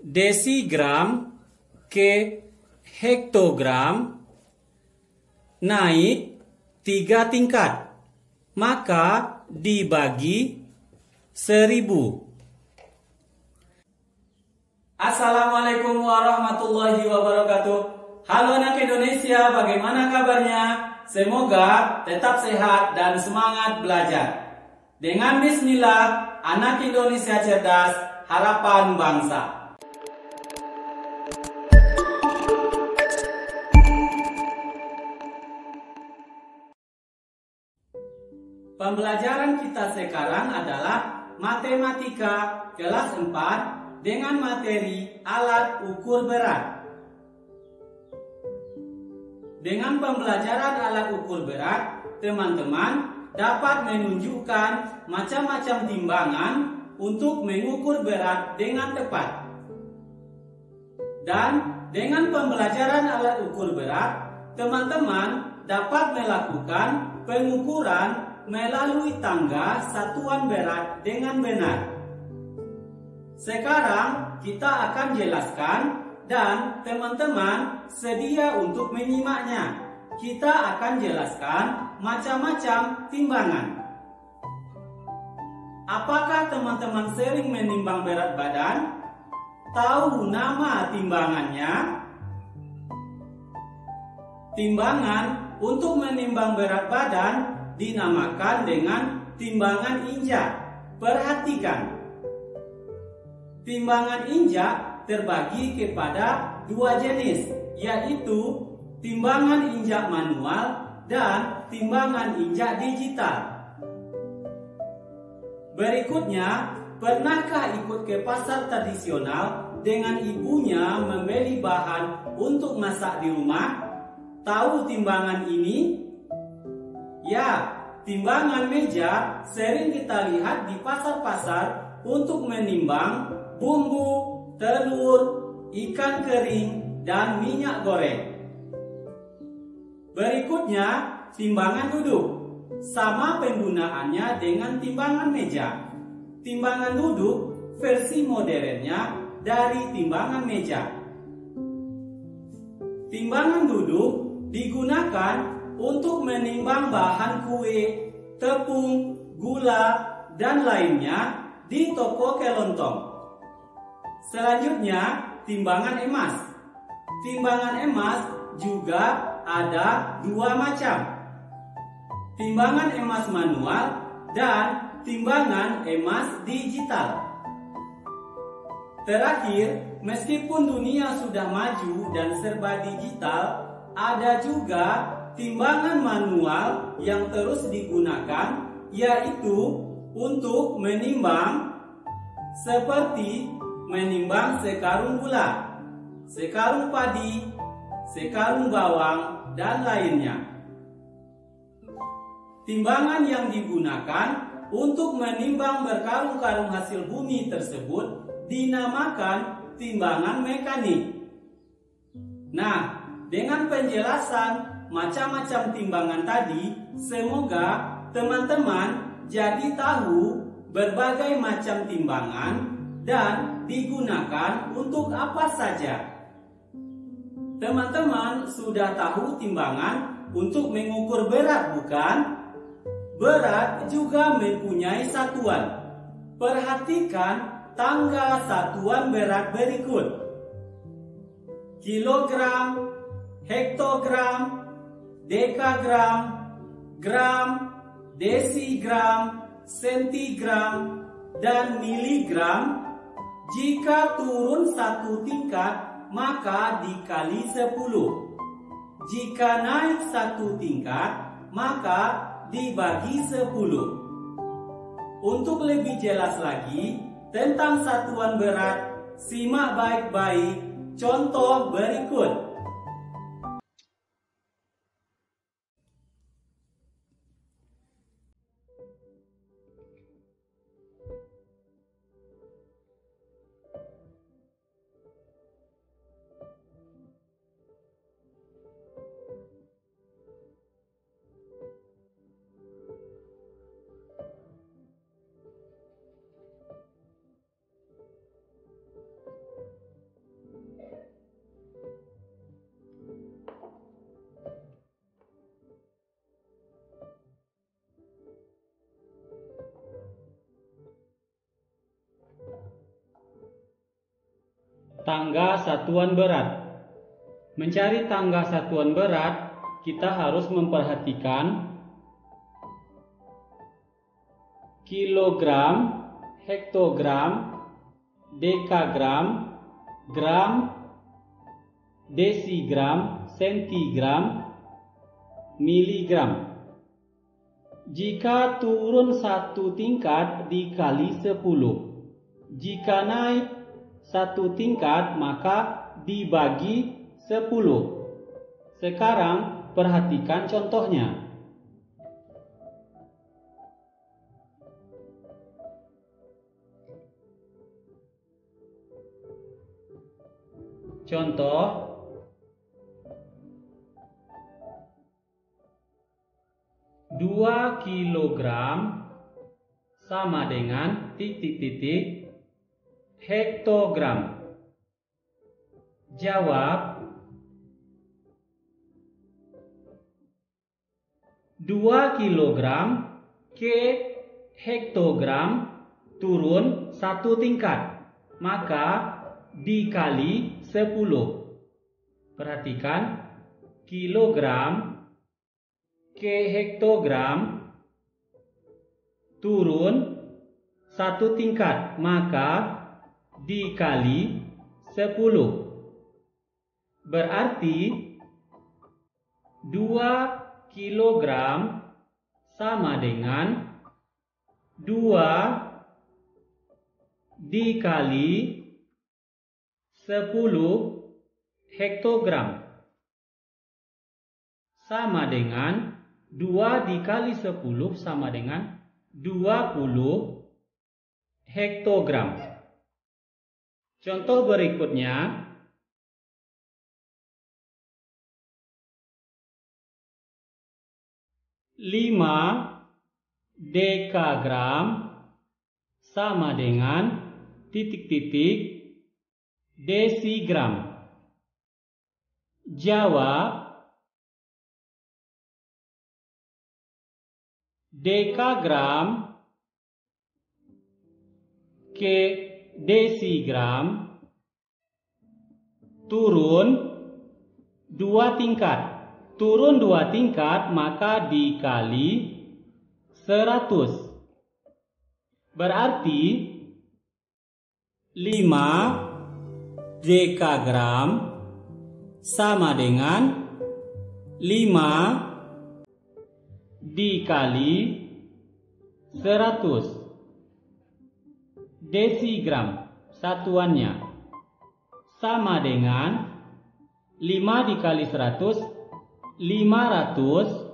desigram ke hektogram naik 3 tingkat, maka dibagi 1000. Assalamualaikum warahmatullahi wabarakatuh. Halo anak Indonesia, bagaimana kabarnya? Semoga tetap sehat dan semangat belajar. Dengan bismillah, anak Indonesia cerdas, harapan bangsa. Pembelajaran kita sekarang adalah matematika kelas 4 dengan materi alat ukur berat. Dengan pembelajaran alat ukur berat, teman-teman dapat menunjukkan macam-macam timbangan untuk mengukur berat dengan tepat. Dan dengan pembelajaran alat ukur berat, teman-teman dapat melakukan pengukuran melalui tangga satuan berat dengan benar. Sekarang kita akan jelaskan dan teman-teman sedia untuk menyimaknya. Kita akan jelaskan macam-macam timbangan. Apakah teman-teman sering menimbang berat badan? Tahu nama timbangannya? Timbangan untuk menimbang berat badan dinamakan dengan timbangan injak. Perhatikan, timbangan injak terbagi kepada 2 jenis, yaitu timbangan injak manual dan timbangan injak digital. Berikutnya, pernahkah ikut ke pasar tradisional dengan ibunya membeli bahan untuk masak di rumah? Tahu timbangan ini? Ya, timbangan meja sering kita lihat di pasar-pasar untuk menimbang bumbu, telur, ikan kering, dan minyak goreng. Berikutnya, timbangan duduk. Sama penggunaannya dengan timbangan meja. Timbangan duduk versi modernnya dari timbangan meja. Timbangan duduk digunakan untuk menimbang bahan kue, tepung, gula, dan lainnya di toko kelontong. Selanjutnya, timbangan emas. Timbangan emas juga ada 2 macam. Timbangan emas manual dan timbangan emas digital. Terakhir, meskipun dunia sudah maju dan serba digital, ada juga timbangan manual yang terus digunakan, yaitu untuk menimbang seperti menimbang sekarung gula, sekarung padi, sekarung bawang, dan lainnya. Timbangan yang digunakan untuk menimbang berkarung-karung hasil bumi tersebut dinamakan timbangan mekanik. Nah, dengan penjelasan macam-macam timbangan tadi, semoga teman-teman jadi tahu berbagai macam timbangan dan digunakan untuk apa saja. Teman-teman sudah tahu timbangan untuk mengukur berat, bukan? Berat juga mempunyai satuan. Perhatikan tangga satuan berat berikut: kilogram, hektogram, dekagram, gram, desigram, sentigram, dan miligram. Jika turun 1 tingkat, maka dikali 10. Jika naik 1 tingkat, maka dibagi 10. Untuk lebih jelas lagi tentang satuan berat, simak baik-baik contoh berikut. tangga satuan berat. Mencari tangga satuan berat, kita harus memperhatikan kilogram, hektogram, dekagram, gram, desigram, sentigram, miligram. Jika turun satu tingkat dikali 10. Jika naik satu tingkat maka dibagi 10. Sekarang perhatikan contohnya. Contoh, dua kilogram sama dengan hektogram. Jawab, 2 kilogram ke hektogram turun satu tingkat, maka dikali 10. Perhatikan, kilogram ke hektogram turun satu tingkat, maka dikali 10. Berarti 2 kilogram sama dengan 2 dikali 10 hektogram. Sama dengan 2 dikali 10 sama dengan 20 hektogram. Contoh berikutnya, 5 dekagram sama dengan desigram. Jawab, dekagram ke desigram turun 2 tingkat. Turun 2 tingkat maka dikali 100. Berarti 5 dekagram sama dengan 5 dikali 100 desigram satuannya sama dengan 5 dikali 100 500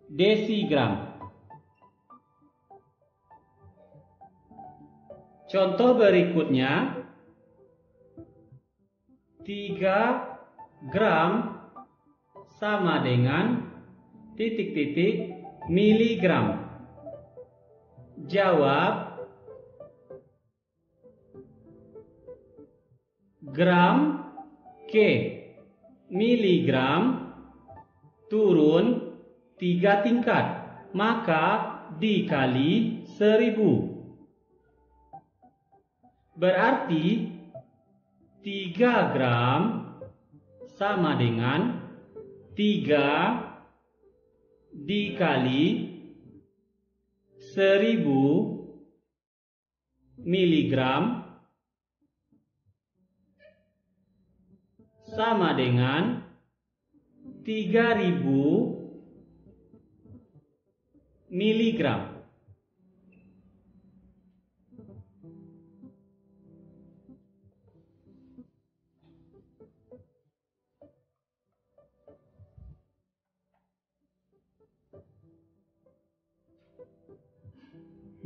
desigram. Contoh berikutnya, 3 gram sama dengan miligram. Jawab, gram ke miligram turun 3 tingkat, maka dikali 1000. Berarti 3 gram sama dengan 3 dikali 1000 miligram sama dengan 3000 miligram.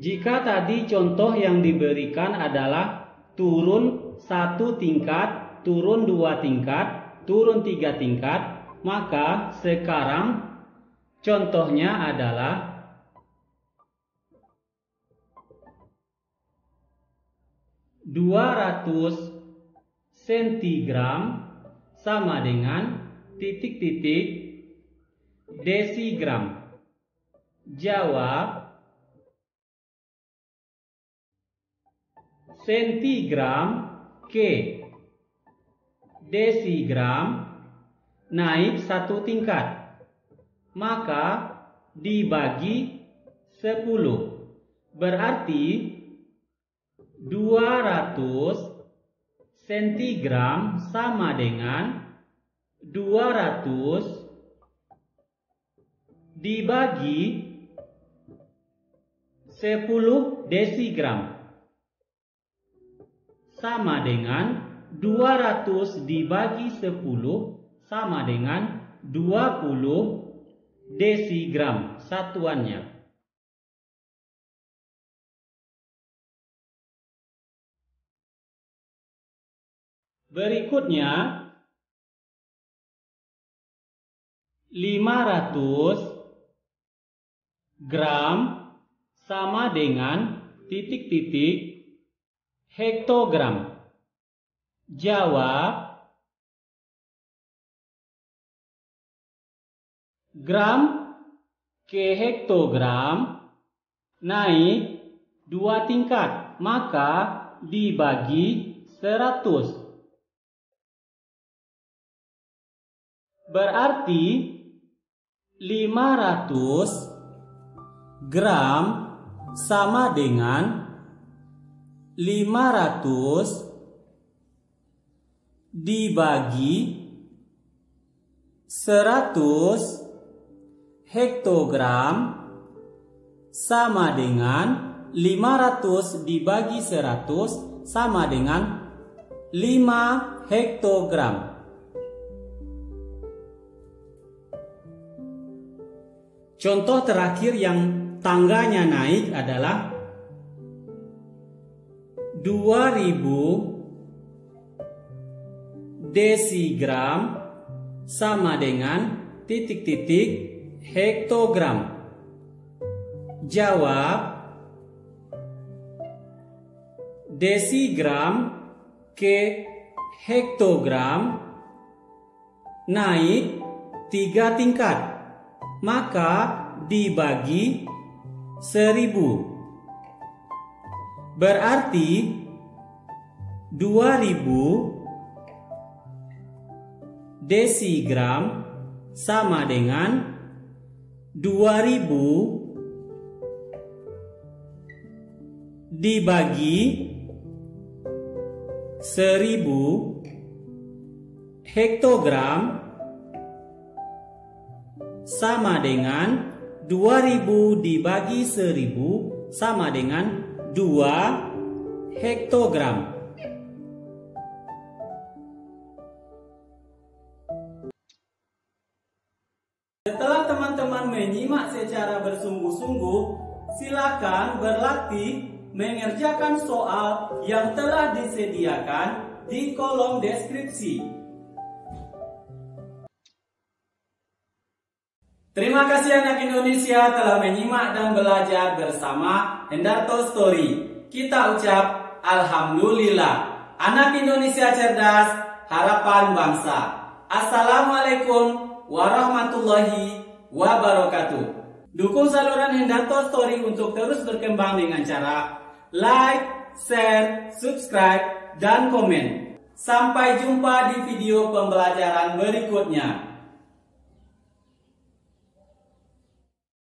Jika tadi contoh yang diberikan adalah turun 1 tingkat, turun 2 tingkat, turun 3 tingkat, maka sekarang contohnya adalah 200 sentigram sama dengan desigram. Jawab, sentigram K desigram naik 1 tingkat, maka dibagi 10 berarti 200 centigram sama dengan 200 dibagi 10 desigram sama dengan 200 dibagi 10 sama dengan 20 desigram satuannya. Berikutnya 500 gram sama dengan titik-titik hektogram. Jawab gram ke hektogram naik 2 tingkat, maka dibagi 100. Berarti 500 gram sama dengan 500 dibagi 100 hektogram sama dengan 500 dibagi 100 sama dengan 5 hektogram. Contoh terakhir yang tangganya naik adalah 2000 desigram sama dengan titik-titik hektogram. Jawab desigram ke hektogram naik 3 tingkat, maka dibagi 1000. Berarti 2000 desigram sama dengan 2000 dibagi 1000 hektogram sama dengan 2000 dibagi 1000 sama dengan 2 hektogram. Setelah teman-teman menyimak secara bersungguh-sungguh, silakan berlatih mengerjakan soal yang telah disediakan di kolom deskripsi. Terima kasih anak Indonesia telah menyimak dan belajar bersama Hendarto Story. Kita ucap Alhamdulillah. Anak Indonesia cerdas, harapan bangsa. Assalamualaikum warahmatullahi wabarakatuh. Dukung saluran Hendarto Story untuk terus berkembang dengan cara like, share, subscribe, dan komen. Sampai jumpa di video pembelajaran berikutnya.